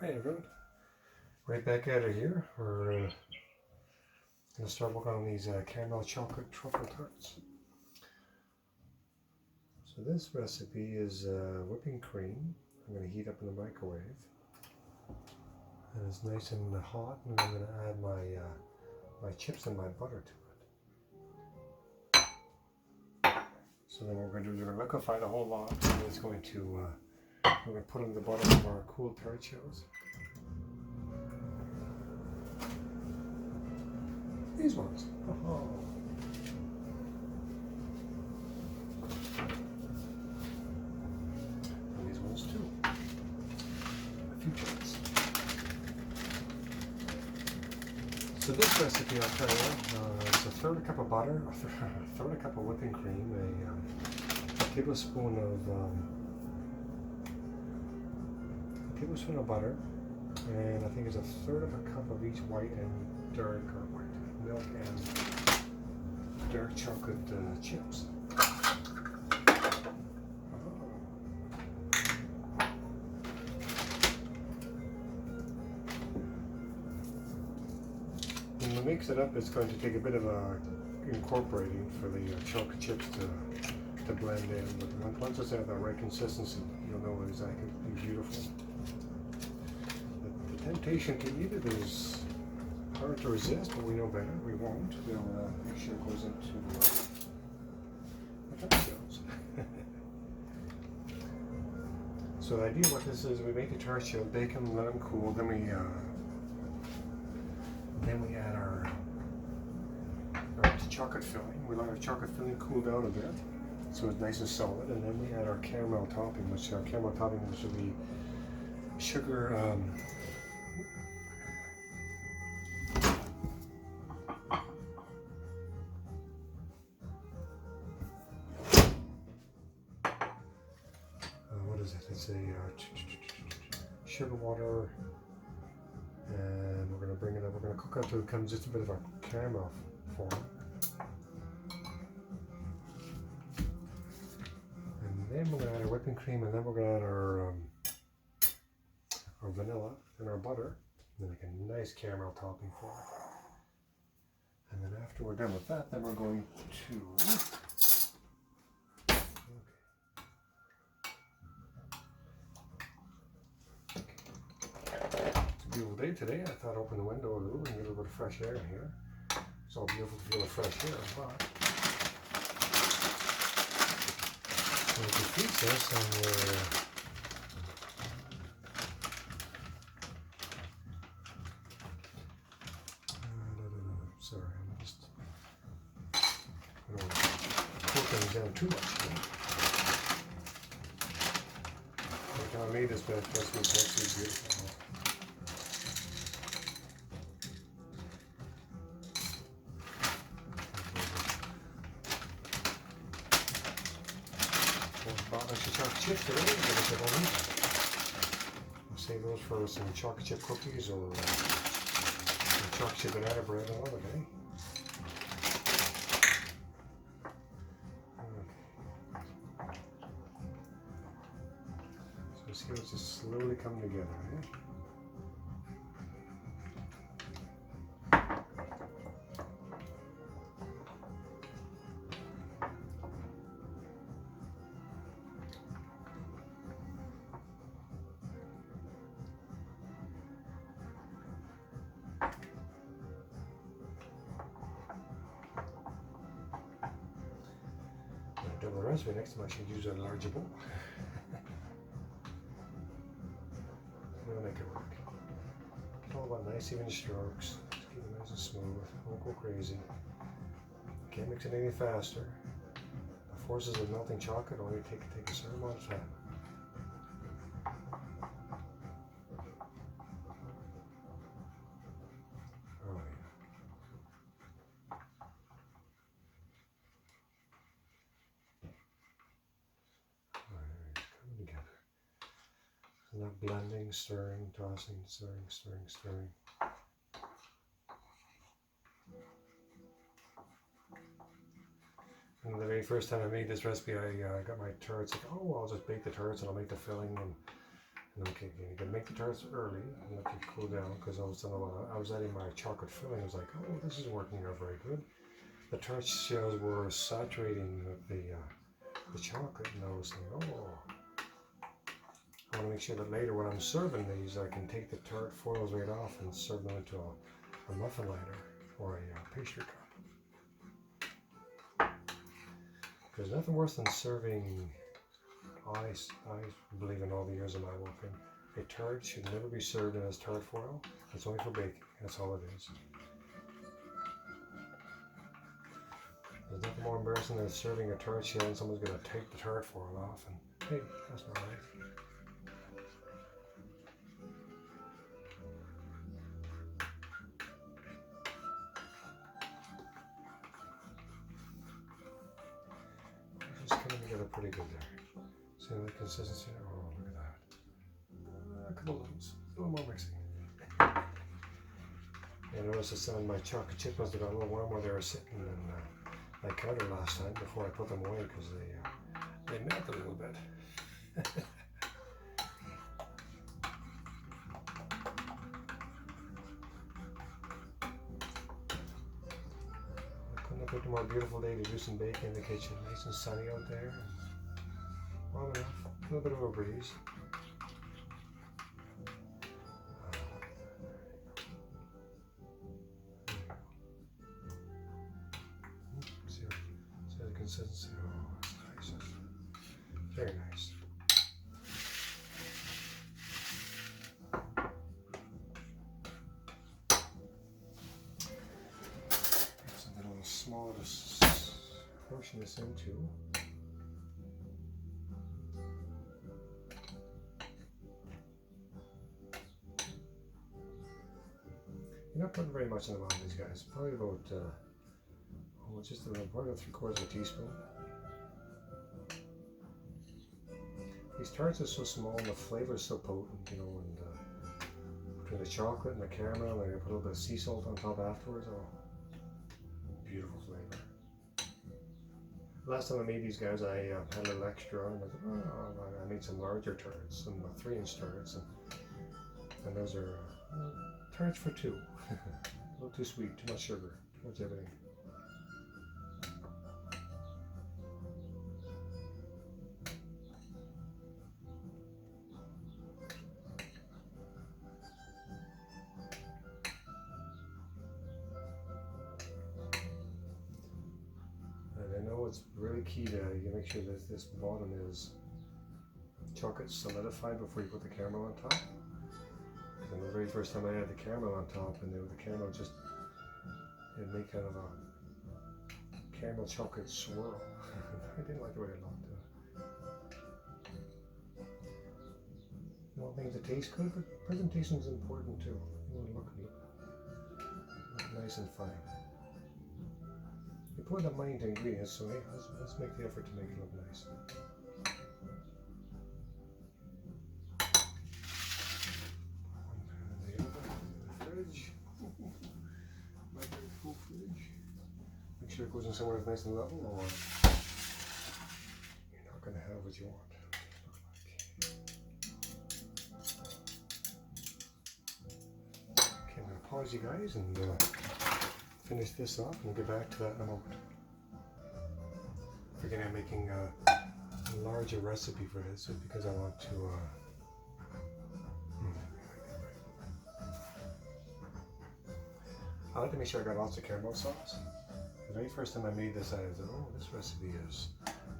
Hi everyone, right back at it here. We're going to start working on these caramel chocolate truffle tarts. So this recipe is whipping cream. I'm going to heat up in the microwave. And it's nice and hot, and I'm going to add my chips and my butter to it. So then what we're going to do is we're going to liquefy the whole lot, and it's going to, we're going to put in the bottom of our cool tart shells. These ones. Oh. And these ones too. A few chips. So this recipe, I'll tell you, it's a third a cup of butter, a third a cup of whipping cream, a tablespoon of butter, and I think it's a third of a cup of each white and dark or white milk and dark chocolate chips. When you mix it up, it's going to take a bit of incorporating for the chocolate chips to blend in. But once it's at the right consistency, you'll know it's exactly beautiful. The temptation to eat it is hard to resist, but we know better. We won't. We'll make sure it goes into the tart shells. So the idea of what this is, we make the tart shell, bake them, let them cool, then we add our chocolate filling. We let our chocolate filling cool down a bit, so it's nice and solid, and then we add our caramel topping, which will be sugar. What is it? It's a sugar water, and we're going to bring it up. We're going to cook it until it becomes just a bit of a caramel form. And then we're going to add our whipping cream, and then we're going to add our vanilla and our butter, and then like a nice caramel topping for it. And then after we're done with that, then we're going to beautiful day today. I thought I'd open the window a little and get a little bit of fresh air in here. It's all beautiful to feel the fresh air, but so it defeats us, and we're sorry, I'm just I don't want to cool things down too much. I made this batch, that's what's actually beautiful. Bought extra chocolate chips today, but I said I'll save those for some chocolate chip cookies or some chocolate chip banana bread another day. So see how it's just slowly coming together, eh? Double the recipe, next time I should use a larger bowl. We'll make it work. It's all about nice even strokes. Just keep it nice and smooth. Won't go crazy. Can't mix it any faster. The forces of melting chocolate only take a certain amount of time. Oh yeah. Not blending, stirring, tossing, stirring, stirring, stirring. And the very first time I made this recipe, I got my tarts. Like, oh, I'll just bake the tarts and I'll make the filling, and Okay, you can make the tarts early and let it cool down, because all of a sudden I was adding my chocolate filling. I was like, oh, this is working out very good. The tart shells were saturating with the chocolate, and I was saying, oh, I want to make sure that later when I'm serving these, I can take the tart foils right off and serve them into a muffin liner or a pastry cup. There's nothing worse than serving, I believe in all the years of my working, a tart should never be served in as tart foil. It's only for baking. That's all it is. There's nothing more embarrassing than serving a tart shell and someone's going to take the tart foil off and, hey, that's not right. Just coming together pretty good there. See the consistency? Oh, look at that. A couple of those. A little more mixing. I noticed that some of my chocolate chip ones got a little warm where they were sitting in my counter last time before I put them away, because they melt a little bit. Couldn't have picked a more beautiful day to do some baking in the kitchen. Nice and sunny out there. Warm enough. A little bit of a breeze. See the consistency. Oh, that's nice. Very nice. Something a little smaller to portion this into. You're not putting very much in the bottom of these guys. Probably about, just probably about 3/4 of a teaspoon. These tarts are so small and the flavor is so potent, you know, and between the chocolate and the caramel, and I put a little bit of sea salt on top afterwards. Oh, beautiful flavor. Last time I made these guys, I had a little extra, and I thought, oh, I made some larger tarts, some 3-inch tarts, and those are tarts for 2. A little too sweet, too much sugar, too much everything. And I know it's really key to you make sure that this bottom is chocolate solidified before you put the caramel on top. And the very first time I had the caramel on top, and the caramel just, it'd make kind of a caramel chocolate swirl. I didn't like the way it looked. You want things to taste good, but presentation is important too. You want to look nice and fine. You put the money into ingredients, so hey, let's make the effort to make it look nice. My very full fridge. Make sure it goes in somewhere that's nice and level, or you're not going to have what you want. Okay, I'm going to pause you guys and finish this off, and we'll get back to that in a moment. Forgetting I'm making a larger recipe for this, because I want to. I like to make sure I got lots of caramel sauce. The very first time I made this, I thought, oh, this recipe is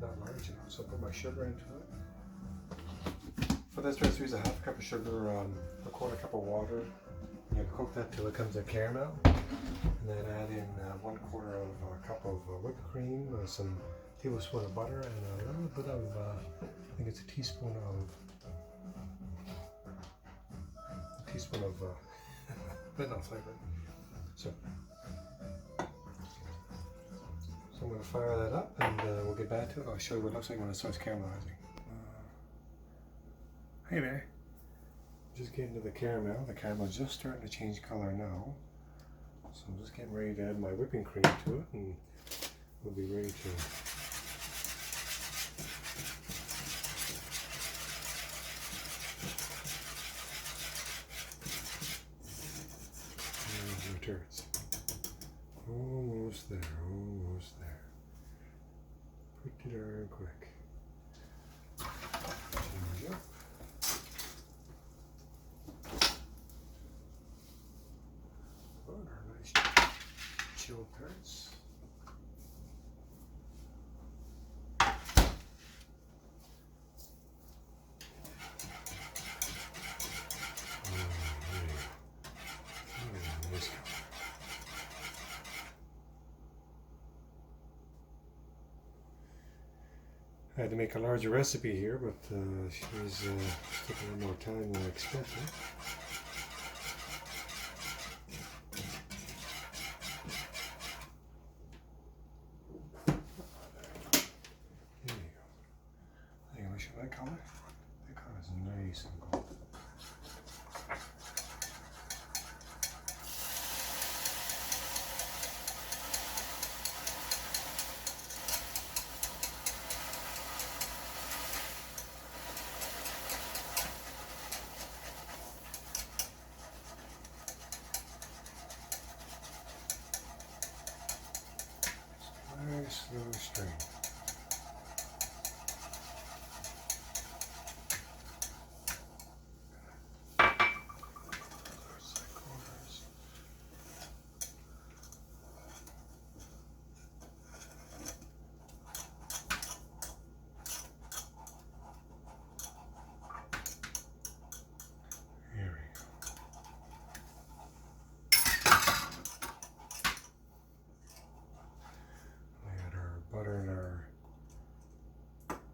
not large enough, so I put my sugar into it. For this recipe, it's a 1/2 cup of sugar, a 1/4 cup of water. You cook that till it comes to caramel, and then add in 1/4 cup of whipped cream, some tablespoon of butter, and a little bit of, I think it's a teaspoon of vanilla flavor. So I'm going to fire that up, and we'll get back to it. I'll show you what it looks like when it starts caramelizing. Hey there. Just getting to the caramel. The caramel's just starting to change color now. So I'm just getting ready to add my whipping cream to it, and we'll be ready to tarts. Almost there, almost there. Pretty darn quick. Change up. Oh, our nice chilled tarts. I had to make a larger recipe here, but she's taking a little more time than I expected. There you go. I think I wish I like color. That color is nice and gold. Nice little string. Butter and our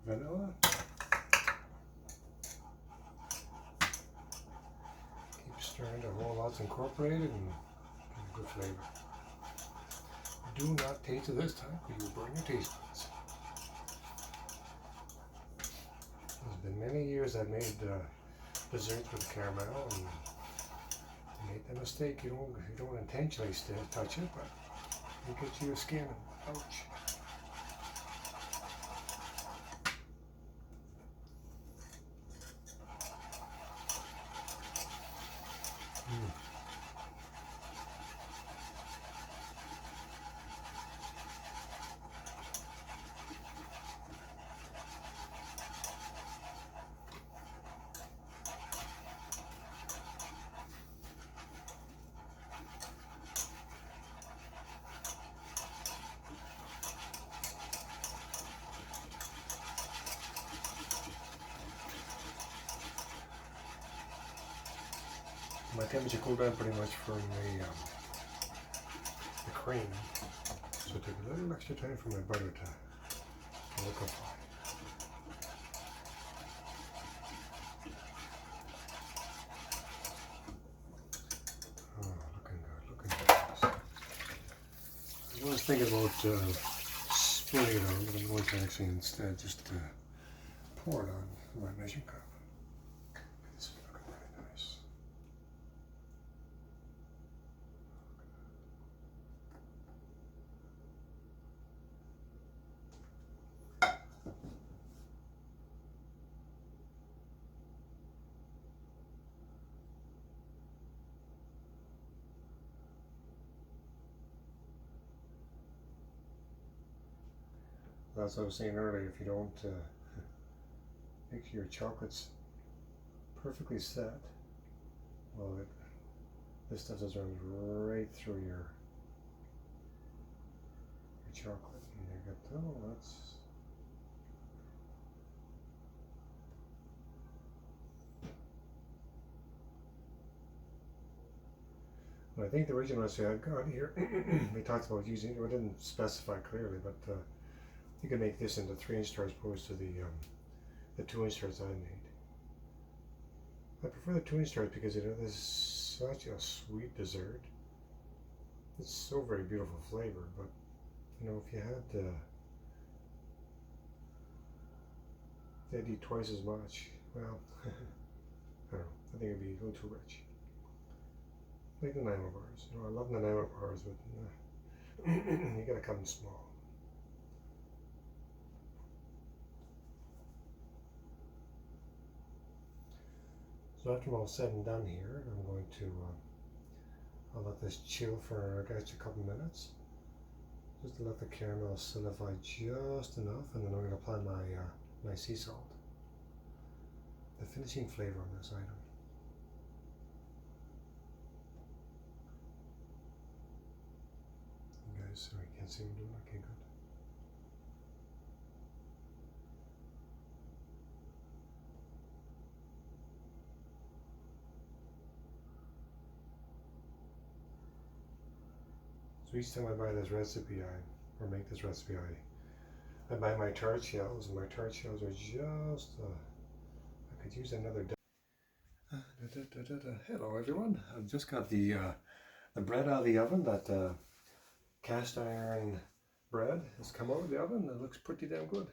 vanilla. Keep stirring the whole lot's incorporated and get a good flavor. Do not taste it this time because you'll burn your taste buds. It's been many years I've made desserts with caramel and I made the mistake. You don't intentionally touch it, but you get to your skin and ouch. My temperature cooled down pretty much from the cream, so it took a little extra time for my butter to liquefy. Oh, looking good, looking good. I was thinking about splitting it on, but I'm going to actually instead just pour it on my measuring cup. It's looking really nice. As I was saying earlier, if you don't make sure your chocolate's perfectly set, well, this stuff just runs right through your chocolate. And you got, oh, that's. Well, I think the original recipe I've got here, we talked about using, we didn't specify clearly, but you can make this into 3-inch tarts as opposed to the 2-inch tarts I made. I prefer the 2-inch tarts because this is such a sweet dessert. It's so very beautiful flavor, but if you had they'd eat twice as much. Well, I don't know. I think it'd be a little too rich. Like the enamel bars. I love the enamel bars, but you gotta cut them small. So after I'm all said and done here, I'm going to I'll let this chill for a couple minutes, just to let the caramel solidify just enough, and then I'm going to apply my sea salt, the finishing flavor on this item. You guys, sorry, can't see me doing it. Okay, good. So each time I buy this recipe, or make this recipe, I buy my tart shells, and my tart shells are just, I could use another. Hello everyone, I've just got the bread out of the oven. That cast iron bread has come out of the oven. It looks pretty damn good.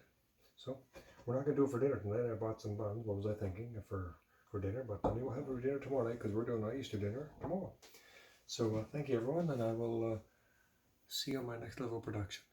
So we're not going to do it for dinner tonight. I bought some buns. What was I thinking for dinner? But then we'll have it for dinner tomorrow night, because we're doing our Easter dinner tomorrow. So thank you everyone, and I will see you on my next level production.